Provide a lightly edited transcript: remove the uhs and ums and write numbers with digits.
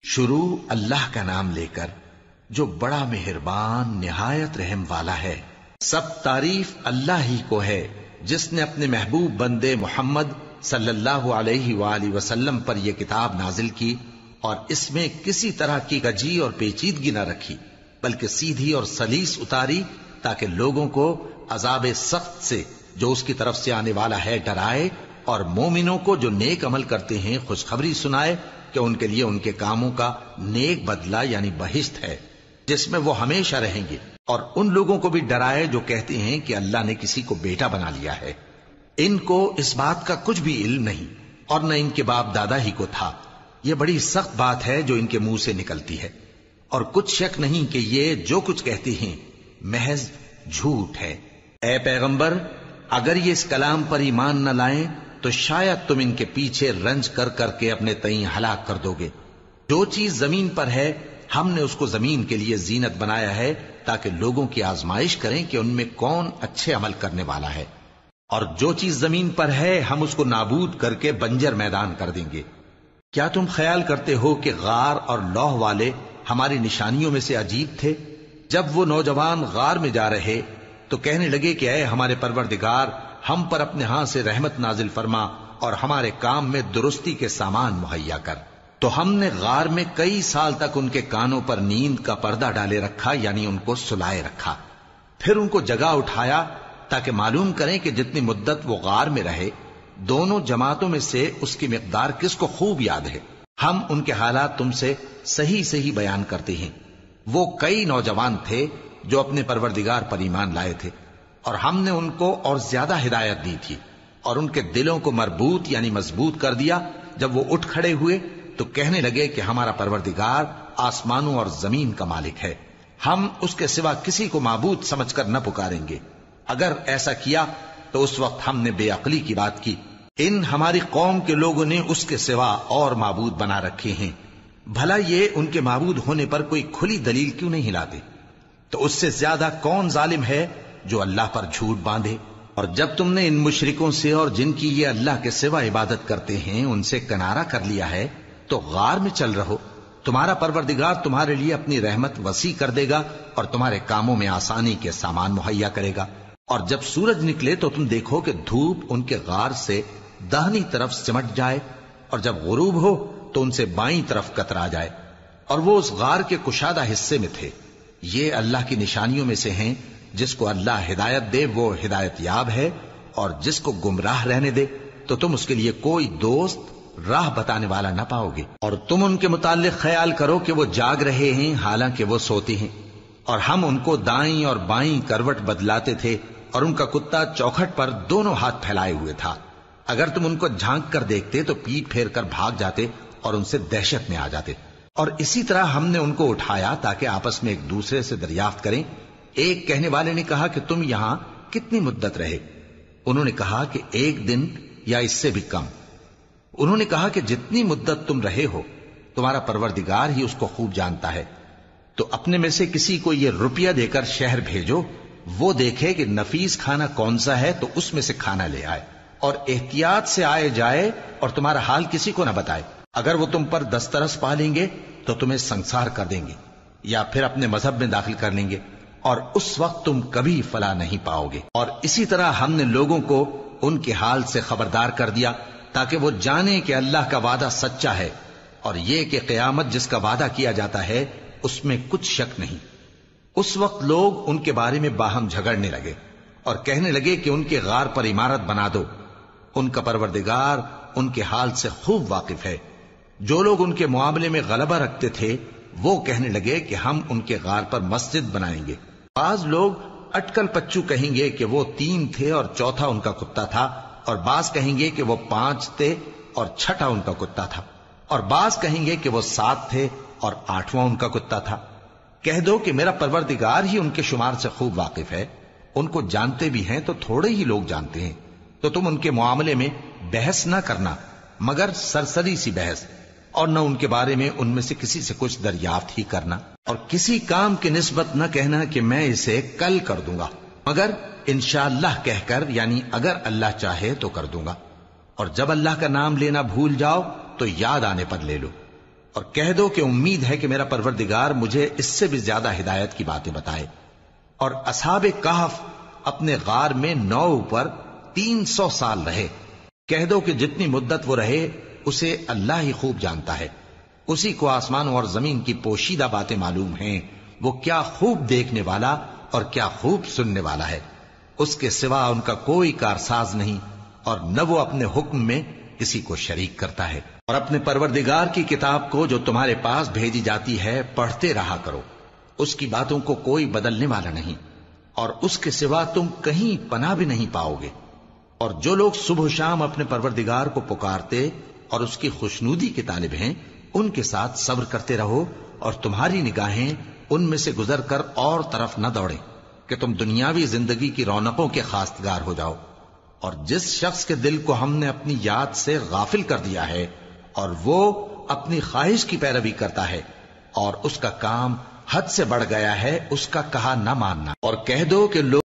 شروع اللہ کا نام لے کر جو بڑا مہربان نہایت رحم والا ہے۔ سب تعریف اللہ ہی کو ہے جس نے اپنے محبوب بندے محمد صلی اللہ علیہ وآلہ وسلم پر یہ کتاب نازل کی اور اس میں کسی طرح کی کجی اور پیچیدگی نہ رکھی، بلکہ سیدھی اور سلیس اتاری تاکہ لوگوں کو عذاب سخت سے جو اس کی طرف سے آنے والا ہے ڈرائے، اور مومنوں کو جو نیک عمل کرتے ہیں خوشخبری سنائے کہ ان کے لیے ان کے کاموں کا نیک بدلہ یعنی بہشت ہے جس میں وہ ہمیشہ رہیں گے، اور ان لوگوں کو بھی ڈرائے جو کہتے ہیں کہ اللہ نے کسی کو بیٹا بنا لیا ہے۔ ان کو اس بات کا کچھ بھی علم نہیں اور نہ ان کے باپ دادا ہی کو تھا۔ یہ بڑی سخت بات ہے جو ان کے منہ سے نکلتی ہے، اور کچھ شک نہیں کہ یہ جو کچھ کہتے ہیں محض جھوٹ ہے۔ اے پیغمبر، اگر یہ اس کلام پر ایمان نہ لائیں تو شاید تم ان کے پیچھے رنج کر کر کے اپنے تئیں ہلاک کر دو گے۔ جو چیز زمین پر ہے ہم نے اس کو زمین کے لیے زینت بنایا ہے تاکہ لوگوں کی آزمائش کریں کہ ان میں کون اچھے عمل کرنے والا ہے، اور جو چیز زمین پر ہے ہم اس کو نابود کر کے بنجر میدان کر دیں گے۔ کیا تم خیال کرتے ہو کہ غار اور لوح والے ہماری نشانیوں میں سے عجیب تھے؟ جب وہ نوجوان غار میں جا رہے تو کہنے لگے کہ اے ہمارے پروردگار، ہم پر اپنے ہاں سے رحمت نازل فرما اور ہمارے کام میں درستی کے سامان مہیا کر۔ تو ہم نے غار میں کئی سال تک ان کے کانوں پر نیند کا پردہ ڈالے رکھا، یعنی ان کو سلائے رکھا، پھر ان کو جگا اٹھایا تاکہ معلوم کریں کہ جتنی مدت وہ غار میں رہے دونوں جماعتوں میں سے اس کی مقدار کس کو خوب یاد ہے۔ ہم ان کے حالات تم سے صحیح صحیح بیان کرتے ہیں۔ وہ کئی نوجوان تھے جو اپنے پروردگار پر ایمان لائے تھے، اور ہم نے ان کو اور زیادہ ہدایت دی تھی، اور ان کے دلوں کو مربوط یعنی مضبوط کر دیا۔ جب وہ اٹھ کھڑے ہوئے تو کہنے لگے کہ ہمارا پروردگار آسمانوں اور زمین کا مالک ہے، ہم اس کے سوا کسی کو معبود سمجھ کر نہ پکاریں گے۔ اگر ایسا کیا تو اس وقت ہم نے بے عقلی کی بات کی۔ ان ہماری قوم کے لوگوں نے اس کے سوا اور معبود بنا رکھے ہیں، بھلا یہ ان کے معبود ہونے پر کوئی کھلی دلیل کیوں نہیں لاتے؟ تو اس سے زیادہ کون ظالم ہے جو اللہ پر جھوٹ باندھے؟ اور جب تم نے ان مشرکوں سے اور جن کی یہ اللہ کے سوا عبادت کرتے ہیں ان سے کنارہ کر لیا ہے تو غار میں چل رہو، تمہارا پروردگار تمہارے لیے اپنی رحمت وسیع کر دے گا اور تمہارے کاموں میں آسانی کے سامان مہیا کرے گا۔ اور جب سورج نکلے تو تم دیکھو کہ دھوپ ان کے غار سے داہنی طرف سمٹ جائے، اور جب غروب ہو تو ان سے بائیں طرف کترا جائے، اور وہ اس غار کے کشادہ حصے میں تھے۔ یہ اللہ کی نشانیوں میں سے ہیں، جس کو اللہ ہدایت دے وہ ہدایت یاب ہے، اور جس کو گمراہ رہنے دے تو تم اس کے لیے کوئی دوست راہ بتانے والا نہ پاؤ گے۔ اور تم ان کے متعلق خیال کرو کہ وہ جاگ رہے ہیں حالانکہ وہ سوتے ہیں، اور ہم ان کو دائیں اور بائیں کروٹ بدلاتے تھے، اور ان کا کتا چوکھٹ پر دونوں ہاتھ پھیلائے ہوئے تھا۔ اگر تم ان کو جھانک کر دیکھتے تو پیٹ پھیر کر بھاگ جاتے اور ان سے دہشت میں آ جاتے۔ اور اسی طرح ہم نے ان کو اٹھایا تاکہ آپس میں ایک دوسرے سے دریافت کریں۔ ایک کہنے والے نے کہا کہ تم یہاں کتنی مدت رہے؟ انہوں نے کہا کہ 1 دن یا اس سے بھی کم۔ انہوں نے کہا کہ جتنی مدت تم رہے ہو تمہارا پروردگار ہی اس کو خوب جانتا ہے، تو اپنے میں سے کسی کو یہ روپیہ دے کر شہر بھیجو، وہ دیکھے کہ نفیس کھانا کون سا ہے تو اس میں سے کھانا لے آئے، اور احتیاط سے آئے جائے اور تمہارا حال کسی کو نہ بتائے۔ اگر وہ تم پر دسترس پا لیں گے تو تمہیں سنسار کر دیں گے یا پھر اپنے مذہب میں داخل کر لیں گے، اور اس وقت تم کبھی فلاح نہیں پاؤ گے۔ اور اسی طرح ہم نے لوگوں کو ان کے حال سے خبردار کر دیا تاکہ وہ جانیں کہ اللہ کا وعدہ سچا ہے، اور یہ کہ قیامت جس کا وعدہ کیا جاتا ہے اس میں کچھ شک نہیں۔ اس وقت لوگ ان کے بارے میں باہم جھگڑنے لگے اور کہنے لگے کہ ان کے غار پر عمارت بنا دو۔ ان کا پروردگار ان کے حال سے خوب واقف ہے۔ جو لوگ ان کے معاملے میں غلبہ رکھتے تھے وہ کہنے لگے کہ ہم ان کے غار پر مسجد بنائیں گے۔ بعض لوگ اٹکل پچو کہیں گے کہ وہ 3 تھے اور چوتھا ان کا کتا تھا، اور بعض کہیں گے کہ وہ 5 تھے اور چھٹا ان کا کتا تھا، اور بعض کہیں گے کہ وہ 7 تھے اور 8واں ان کا کتا تھا۔ کہہ دو کہ میرا پروردگار ہی ان کے شمار سے خوب واقف ہے، ان کو جانتے بھی ہیں تو تھوڑے ہی لوگ جانتے ہیں۔ تو تم ان کے معاملے میں بحث نہ کرنا مگر سرسری سی بحث، اور نہ ان کے بارے میں ان میں سے کسی سے کچھ دریافت ہی کرنا، اور کسی کام کی نسبت نہ کہنا کہ میں اسے کل کر دوں گا، مگر انشاءاللہ کہہ کر یعنی اگر اللہ چاہے تو کر دوں گا، اور جب اللہ کا نام لینا بھول جاؤ تو یاد آنے پر لے لو۔ اور کہہ دو کہ امید ہے کہ میرا پروردگار مجھے اس سے بھی زیادہ ہدایت کی باتیں بتائے۔ اور اصحاب کہف اپنے غار میں 9 اوپر 300 سال رہے۔ کہہ دو کہ جتنی مدت وہ رہے اسے اللہ ہی خوب جانتا ہے، اسی کو آسمانوں اور زمین کی پوشیدہ باتیں معلوم ہیں، وہ کیا خوب دیکھنے والا اور کیا خوب سننے والا ہے۔ اس کے سوا ان کا کوئی کارساز نہیں، اور نہ وہ اپنے حکم میں کسی کو شریک کرتا ہے۔ اور اپنے پروردگار کی کتاب کو جو تمہارے پاس بھیجی جاتی ہے پڑھتے رہا کرو، اس کی باتوں کو کوئی بدلنے والا نہیں، اور اس کے سوا تم کہیں پناہ بھی نہیں پاؤ گے۔ اور جو لوگ صبح و شام اپنے پروردگار کو پکارتے اور اس کی خوشنودی کے طالب ہیں، ان کے ساتھ صبر کرتے رہو، اور تمہاری نگاہیں ان میں سے گزر کر اور طرف نہ دوڑیں کہ تم دنیاوی زندگی کی رونقوں کے خواستگار ہو جاؤ۔ اور جس شخص کے دل کو ہم نے اپنی یاد سے غافل کر دیا ہے اور وہ اپنی خواہش کی پیروی کرتا ہے اور اس کا کام حد سے بڑھ گیا ہے، اس کا کہا نہ ماننا، اور کہہ دو کہ لوگ